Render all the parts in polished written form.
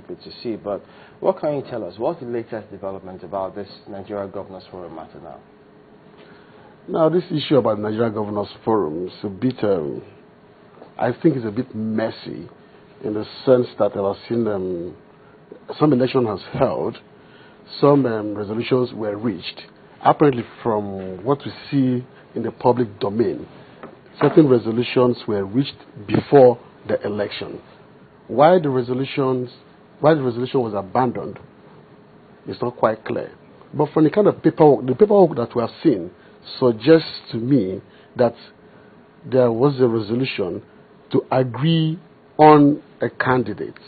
people to see. But what can you tell us? What's the latest development about this Nigeria Governors Forum matter now? Now, this issue about Nigeria Governors Forum is a bit, I think it's a bit messy in the sense that I've seen some election has held, some resolutions were reached. Apparently, from what we see in the public domain, certain resolutions were reached before the election. Why the resolution was abandoned is not quite clear. But from the kind of paperwork, the paperwork that we have seen suggests to me that there was a resolution to agree on a candidate,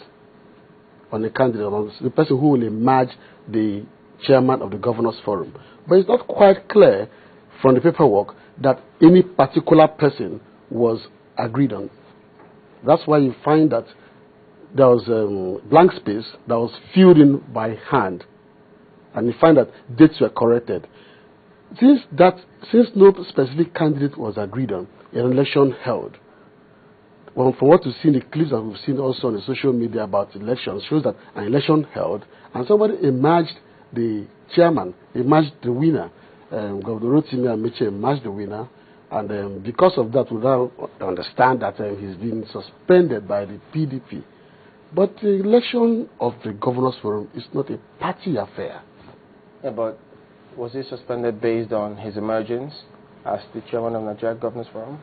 the person who will emerge the chairman of the Governors Forum. But it's not quite clear from the paperwork that any particular person was agreed on. That's why you find that there was blank space that was filled in by hand, and you find that dates were corrected. Since no specific candidate was agreed on, an election held. Well, from what we've seen, the clips that we've seen also on the social media about elections shows that an election held and somebody emerged the chairman, emerged the winner. Governor Amaechi emerged the winner, and because of that, we now understand that he's been suspended by the PDP. But the election of the Governors Forum is not a party affair. Yeah, but was he suspended based on his emergence as the chairman of Nigeria Governors Forum?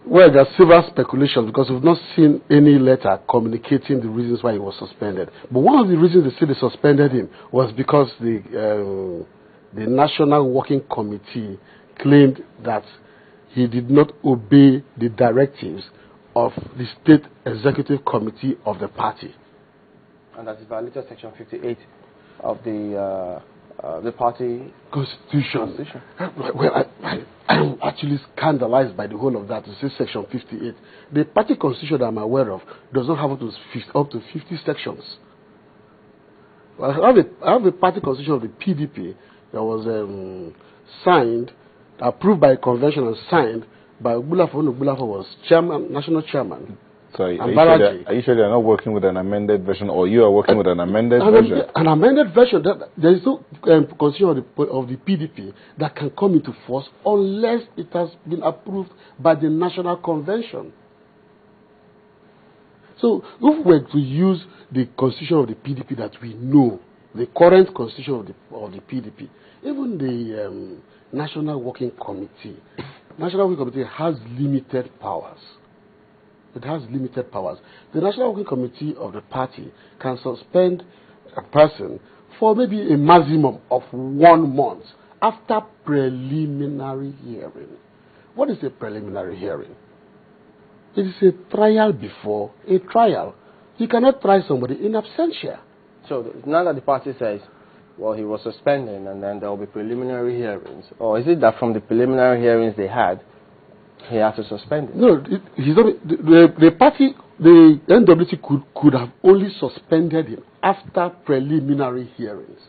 Well, there's several speculations because we've not seen any letter communicating the reasons why he was suspended. But one of the reasons they say they suspended him was because the National Working Committee claimed that he did not obey the directives of the State Executive Committee of the party. And that is violated Section 58 of the party Constitution. Well, I'm actually scandalized by the whole of that. To say Section 58. The party Constitution that I'm aware of does not have up to 50 sections. I have a party Constitution of the PDP that was signed, approved by a convention and signed by Ogbulafo when Ogbulafo was chairman, national chairman. Sorry, are you sure they're not working with an amended version, or you are working with an amended version? An amended version. There is no constitution of the PDP that can come into force unless it has been approved by the National Convention. So, if we were to use the constitution of the PDP that we know, the current constitution of the PDP, even the National Working Committee has limited powers. It has limited powers. The National Working Committee of the party can suspend a person for maybe a maximum of 1 month after preliminary hearing. What is a preliminary hearing? It is a trial before a trial. You cannot try somebody in absentia. So now that the party says, well, he was suspended and then there will be preliminary hearings, or is it that from the preliminary hearings they had, he has to suspend it? No, the party, the NWC could have only suspended him after preliminary hearings.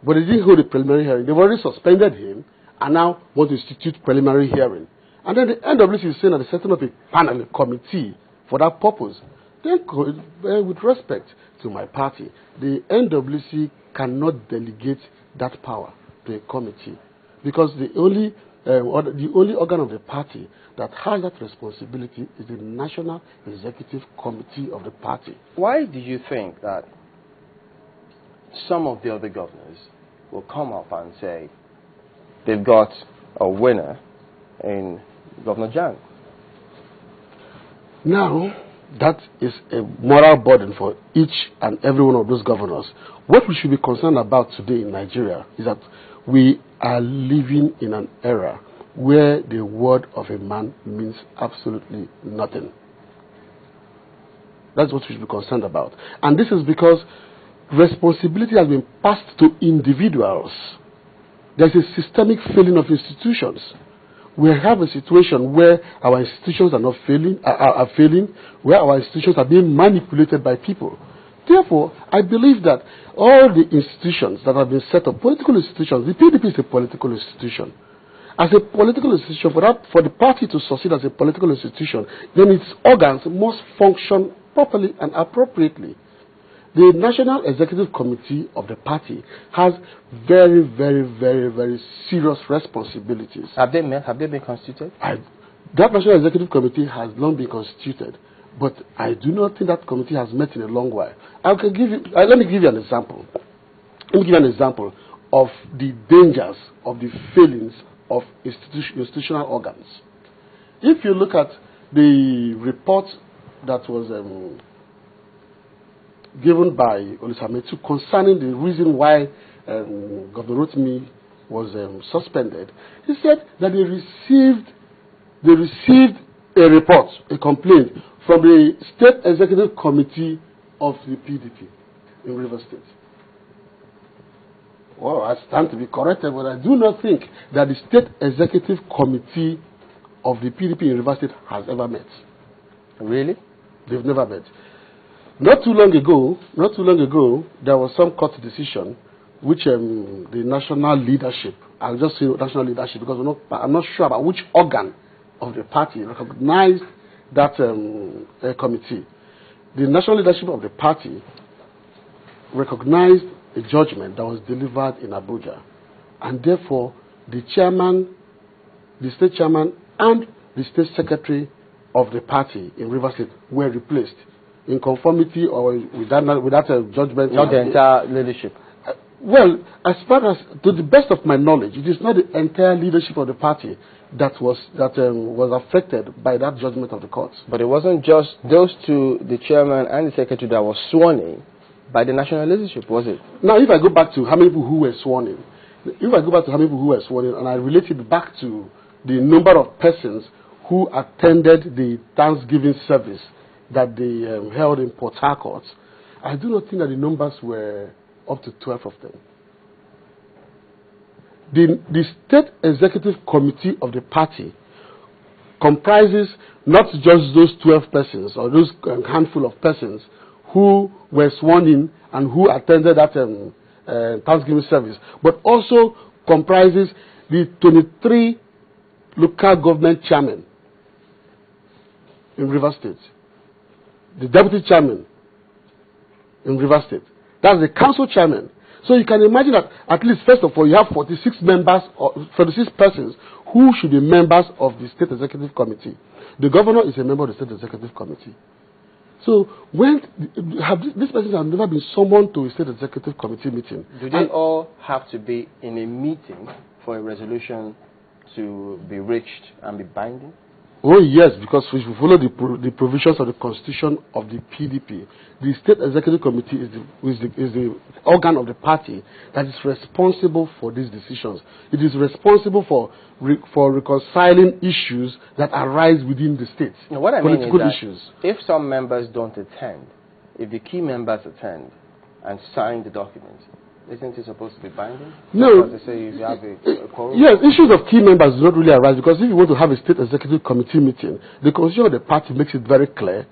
But they didn't hold a preliminary hearing. They've already suspended him and now want to institute preliminary hearing. And then the NWC is saying that they're setting up a panel, a committee for that purpose. Then, with respect to my party, the NWC cannot delegate that power to a committee because the only organ of the party that has that responsibility is the National Executive Committee of the party. Why do you think that some of the other governors will come up and say they've got a winner in Governor Jan? Now, that is a moral burden for each and every one of those governors. What we should be concerned about today in Nigeria is that we are living in an era where the word of a man means absolutely nothing. That's what we should be concerned about. And this is because responsibility has been passed to individuals. There's a systemic failing of institutions. We have a situation where our institutions are not failing, are failing, where our institutions are being manipulated by people. Therefore, I believe that all the institutions that have been set up, political institutions, the PDP is a political institution. As a political institution, for the party to succeed as a political institution, then its organs must function properly and appropriately. The National Executive Committee of the party has very, very, very, very serious responsibilities. Have they met? Have they been constituted? That National Executive Committee has long been constituted, but I do not think that committee has met in a long while. Let me give you an example. Let me give you an example of the dangers of the failings of institutional organs. If you look at the report that was given by Amaechi concerning the reason why Governor Rotimi was suspended, he said that they received a report, a complaint from the State Executive Committee of the PDP in Rivers State. Well, I stand to be corrected, but I do not think that the State Executive Committee of the PDP in Rivers State has ever met. Really? They've never met. Not too long ago, there was some court decision which the national leadership, I'll just say national leadership because I'm not sure about which organ of the party recognized that committee. The national leadership of the party recognized a judgment that was delivered in Abuja, and therefore the chairman, the state chairman, and the state secretary of the party in Rivers State were replaced in conformity or with that judgment. Not the entire leadership. Well, as far as to the best of my knowledge, it is not the entire leadership of the party that was affected by that judgment of the courts. But it wasn't just those two, the chairman and the secretary, that was sworn in by the national leadership, was it? Now, if I go back to how many people who were sworn in, and I relate it back to the number of persons who attended the Thanksgiving service that they held in Port Harcourt, I do not think that the numbers were up to 12 of them. The State Executive Committee of the party comprises not just those 12 persons or those handful of persons who were sworn in and who attended that Thanksgiving service, but also comprises the 23 local government chairmen in Rivers State, the deputy chairman in Rivers State. That's the council chairman. So you can imagine that at least, first of all, you have 46 members, or 46 persons who should be members of the State Executive Committee. The governor is a member of the State Executive Committee. So when these persons have never been summoned to a State Executive Committee meeting. Do they all have to be in a meeting for a resolution to be reached and be binding? Oh yes, because if you follow the provisions of the Constitution of the PDP, the State Executive Committee is the organ of the party that is responsible for these decisions. It is responsible for reconciling issues that arise within the state. Now, what I mean is that issues. If some members don't attend, if the key members attend and sign the document, isn't it supposed to be binding? No. Because they say you have a quorum. Yes, issues of key members do not really arise because if you want to have a State Executive Committee meeting, the Constitution of the party makes it very clear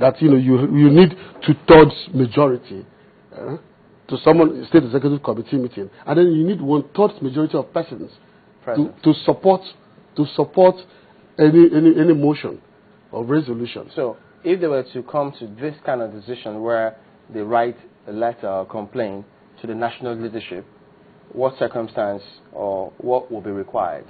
that you need 2/3 majority to summon a State Executive Committee meeting, and then you need 1/3 majority of persons to support any motion or resolution. So, if they were to come to this kind of decision where they write a letter or complaint to the national leadership, what circumstance or what will be required?